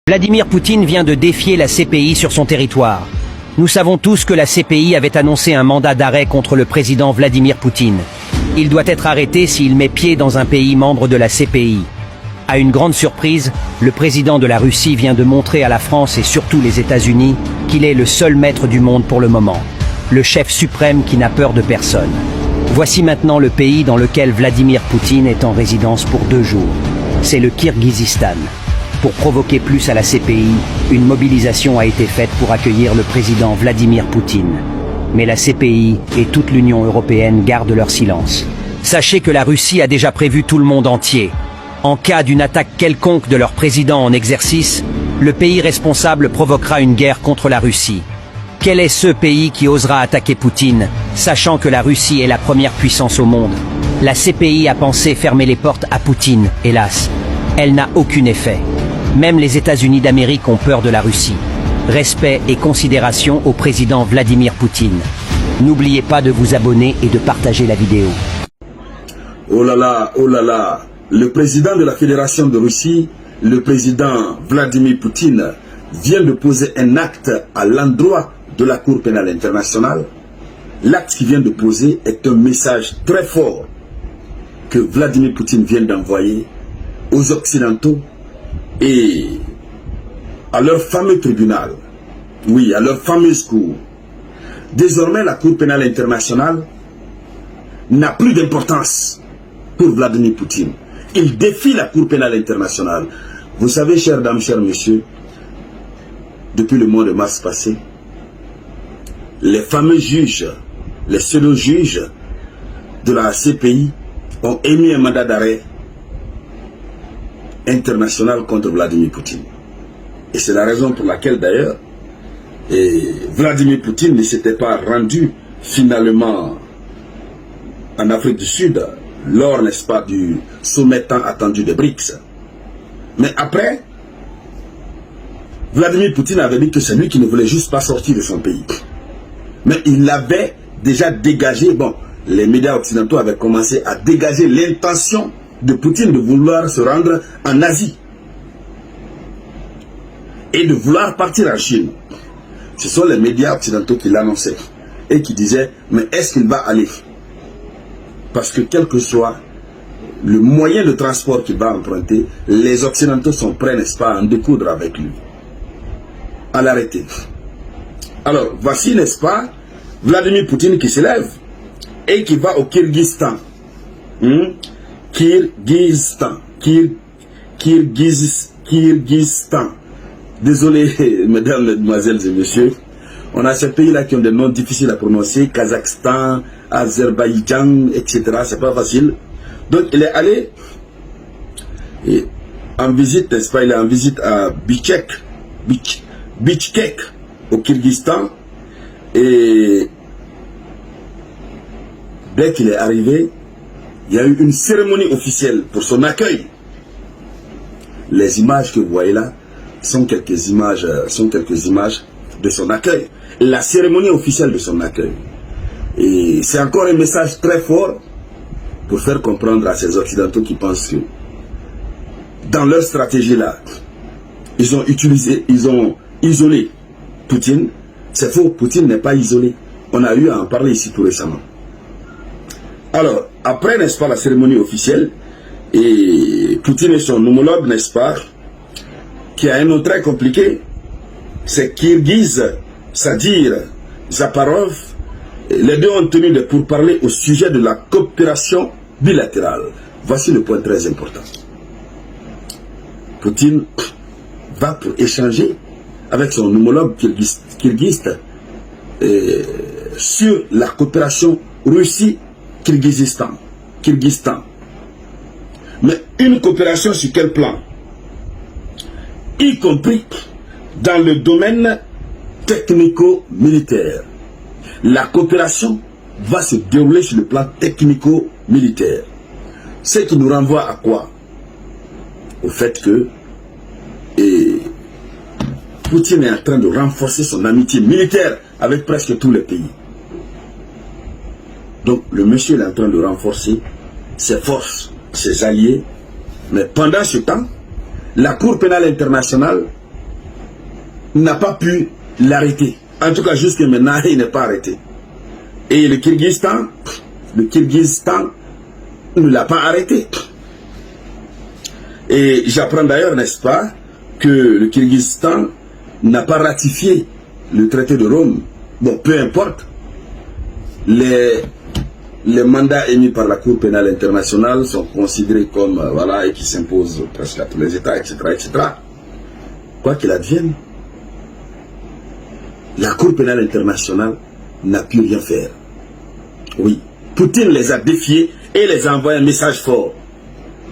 Vladimir Poutine vient de défier la CPI sur son territoire. Nous savons tous que la CPI avait annoncé un mandat d'arrêt contre le président Vladimir Poutine. Il doit être arrêté s'il met pied dans un pays membre de la CPI. À une grande surprise, le président de la Russie vient de montrer à la France et surtout les États-Unis qu'il est le seul maître du monde pour le moment. Le chef suprême qui n'a peur de personne. Voici maintenant le pays dans lequel Vladimir Poutine est en résidence pour 2 jours. C'est le Kirghizistan. Pour provoquer plus à la CPI, une mobilisation a été faite pour accueillir le président Vladimir Poutine. Mais la CPI et toute l'Union européenne gardent leur silence. Sachez que la Russie a déjà prévu tout le monde entier. En cas d'une attaque quelconque de leur président en exercice, le pays responsable provoquera une guerre contre la Russie. Quel est ce pays qui osera attaquer Poutine, sachant que la Russie est la première puissance au monde? La CPI a pensé fermer les portes à Poutine, hélas. Elle n'a aucun effet. Même les États-Unis d'Amérique ont peur de la Russie. Respect et considération au président Vladimir Poutine. N'oubliez pas de vous abonner et de partager la vidéo. Oh là là, le président de la Fédération de Russie, le président Vladimir Poutine, vient de poser un acte à l'endroit de la Cour pénale internationale. L'acte qu'il vient de poser est un message très fort que Vladimir Poutine vient d'envoyer aux Occidentaux et à leur fameux tribunal, oui, à leur fameuse cour. Désormais, la Cour pénale internationale n'a plus d'importance pour Vladimir Poutine. Il défie la Cour pénale internationale. Vous savez, chères dames, chers messieurs, depuis le mois de mars passé, les fameux juges, les pseudo-juges de la CPI ont émis un mandat d'arrêt international contre Vladimir Poutine. Et c'est la raison pour laquelle d'ailleurs Vladimir Poutine ne s'était pas rendu finalement en Afrique du Sud lors, n'est-ce pas, du sommet tant attendu des BRICS. Mais après, Vladimir Poutine avait dit que c'est lui qui ne voulait juste pas sortir de son pays. Mais il avait déjà dégagé, bon, les médias occidentaux avaient commencé à dégager l'intention de Poutine de vouloir se rendre en Asie et de vouloir partir en Chine. Ce sont les médias occidentaux qui l'annonçaient et qui disaient, mais est-ce qu'il va aller? Parce que quel que soit le moyen de transport qu'il va emprunter, les Occidentaux sont prêts, n'est-ce pas, à en découdre avec lui, à l'arrêter. Alors, voici, n'est-ce pas, Vladimir Poutine qui se lève et qui va au Kirghizistan. Kirghizistan. Désolé, mesdames, mesdemoiselles et messieurs. On a ces pays-là qui ont des noms difficiles à prononcer. Kazakhstan, Azerbaïdjan, etc. C'est pas facile. Donc, il est allé en visite, n'est-ce pas? Il est en visite à Bichkek, au Kirghizistan. Et dès qu'il est arrivé, il y a eu une cérémonie officielle pour son accueil. Les images que vous voyez là sont quelques images de son accueil. La cérémonie officielle de son accueil. Et c'est encore un message très fort pour faire comprendre à ces Occidentaux qui pensent que dans leur stratégie là, ils ont isolé Poutine. C'est faux, Poutine n'est pas isolé. On a eu à en parler ici tout récemment. Alors, après, n'est-ce pas, la cérémonie officielle, et Poutine et son homologue, n'est-ce pas, qui a un nom très compliqué, c'est Kirghiz Sadir Zaparov. Les deux ont tenu des pourparlers au sujet de la coopération bilatérale. Voici le point très important. Poutine va pour échanger avec son homologue kirghiz sur la coopération Russie-Kirghizistan. Mais une coopération sur quel plan? Y compris dans le domaine technico-militaire. La coopération va se dérouler sur le plan technico-militaire. Ce qui nous renvoie à quoi? Au fait que Poutine est en train de renforcer son amitié militaire avec presque tous les pays. Donc le monsieur est en train de renforcer ses forces, ses alliés. Mais pendant ce temps, la Cour pénale internationale n'a pas pu l'arrêter. En tout cas, jusqu'à maintenant, il n'est pas arrêté. Et le Kyrgyzstan ne l'a pas arrêté. Et j'apprends d'ailleurs, n'est-ce pas, que le Kyrgyzstan n'a pas ratifié le traité de Rome. Bon, peu importe. Les mandats émis par la Cour pénale internationale sont considérés comme, voilà, et qui s'imposent presque à tous les États, etc., etc. Quoi qu'il advienne, la Cour pénale internationale n'a pu rien faire. Oui, Poutine les a défiés et les a envoyé un message fort.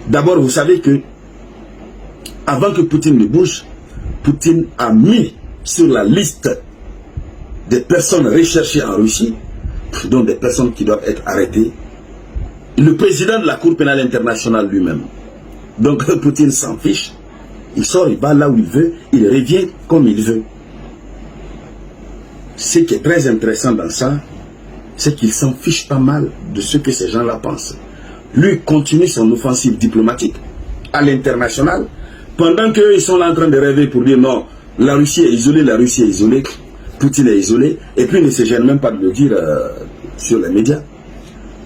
D'abord, vous savez que, avant que Poutine ne bouge, Poutine a mis sur la liste des personnes recherchées en Russie, dont des personnes qui doivent être arrêtées, le président de la Cour pénale internationale lui-même. Donc Poutine s'en fiche, il sort, il va là où il veut, il revient comme il veut. Ce qui est très intéressant dans ça, c'est qu'il s'en fiche pas mal de ce que ces gens-là pensent. Lui continue son offensive diplomatique à l'international, pendant qu'ils sont là en train de rêver pour dire non, la Russie est isolée, la Russie est isolée, Poutine est isolé, et puis il ne se gêne même pas de le dire sur les médias.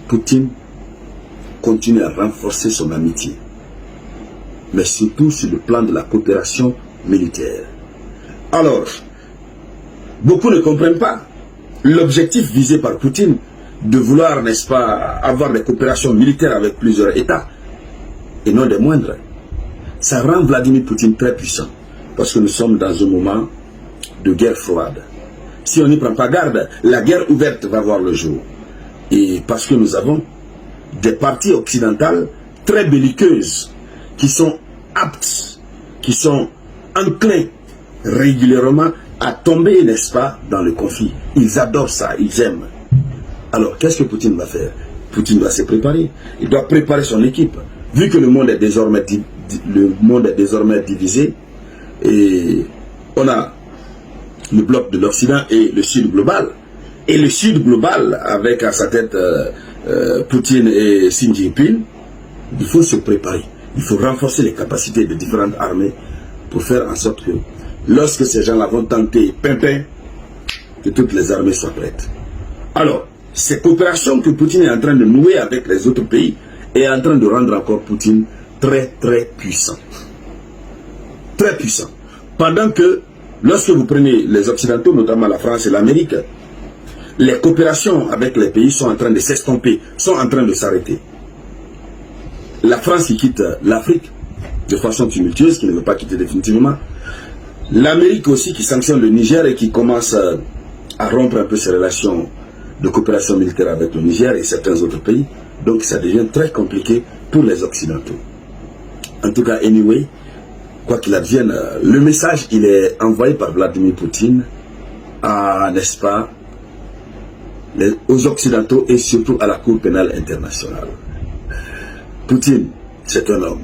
Poutine continue à renforcer son amitié, mais surtout sur le plan de la coopération militaire. Alors, beaucoup ne comprennent pas l'objectif visé par Poutine de vouloir, n'est-ce pas, avoir des coopérations militaires avec plusieurs États, et non des moindres. Ça rend Vladimir Poutine très puissant, parce que nous sommes dans un moment de guerre froide. Si on n'y prend pas garde, la guerre ouverte va voir le jour. Et parce que nous avons des parties occidentales très belliqueuses, qui sont aptes, qui sont enclins régulièrement à tomber, n'est-ce pas, dans le conflit. Ils adorent ça, ils aiment. Alors, qu'est-ce que Poutine va faire? Poutine va se préparer. Il doit préparer son équipe. Vu que le monde est désormais divisé, et on a le bloc de l'Occident et le Sud global. Et le Sud global, avec à sa tête Poutine et Xi Jinping, il faut se préparer. Il faut renforcer les capacités de différentes armées pour faire en sorte que, lorsque ces gens-là vont tenter pimpin, que toutes les armées soient prêtes. Alors, ces coopérations que Poutine est en train de nouer avec les autres pays est en train de rendre encore Poutine très très puissant. Très puissant. Pendant que, lorsque vous prenez les Occidentaux, notamment la France et l'Amérique, les coopérations avec les pays sont en train de s'estomper, sont en train de s'arrêter. La France qui quitte l'Afrique de façon tumultueuse, qui ne veut pas quitter définitivement. L'Amérique aussi qui sanctionne le Niger et qui commence à rompre un peu ses relations de coopération militaire avec le Niger et certains autres pays. Donc ça devient très compliqué pour les Occidentaux. En tout cas, anyway, quoi qu'il advienne, le message, il est envoyé par Vladimir Poutine à, n'est-ce pas, aux Occidentaux et surtout à la Cour pénale internationale. Poutine, c'est un homme.